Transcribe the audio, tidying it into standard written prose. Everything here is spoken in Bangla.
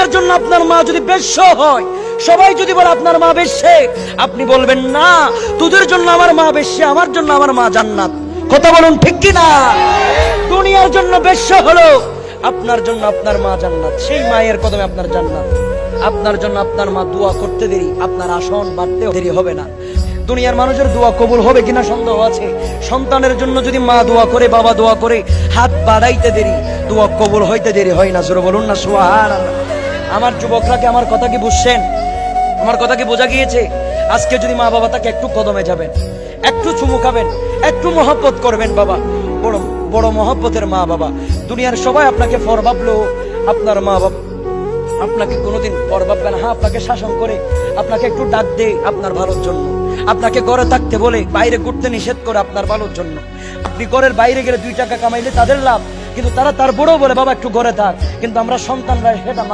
দুনিয়ার জন্য আপনার মা যদি বেশ্যা হয়, সবাই যদি বলে আপনার মা বেশ্যে, আপনি বলবেন না, তোদের জন্য আমার মা বেশ্যা, আমার জন্য আমার মা জান্নাত। কথা বলুন ঠিক কি না? দুনিয়ার জন্য বেশ্যা হলো, আপনার জন্য আপনার মা জান্নাত। সেই মায়ের কদমে আপনার জান্নাত। আপনার জন্য আপনার মা দোয়া করতে দেরি, আপনার আসন বাড়তেও দেরি হবে না। দুনিয়ার মানুষের দোয়া কবুল হবে কিনা সন্দেহ আছে। সন্তানের জন্য যদি মা দোয়া করে, বাবা দোয়া করে, হাত বাড়াইতে দেরি, দোয়া কবুল হইতে দেরি হয় না। জোরে বলুন না সুবহানাল্লাহ। আমার যুবকরা কি আমার কথা কি বুঝছেন? আমার কথা কি বোঝা গিয়েছে? আজকে যদি মা বাবা তাকে একটু কদমে যাবেন, একটু চুমু খাবেন, একটু মহব্বত করবেন, বাবা বড় বড় মহব্বতের মা বাবা। দুনিয়ার সবাই আপনাকে ফর ভাবলো, আপনার মা বাবা আপনাকে কোনোদিন পর ভাববে না। হ্যাঁ, আপনাকে শাসন করে, আপনাকে একটু ডাক দে আপনার ভালোর জন্য, আপনাকে ঘরে থাকতে বলে, বাইরে ঘুরতে নিষেধ করে আপনার ভালোর জন্য। আপনি ঘরের বাইরে গেলে 2 টাকা কামাইলে তাদের লাভ, কিন্তু তারা তার বড় বলে বাবা একটু ঘরে থাক। কিন্তু আমরা সন্তানরা সেটা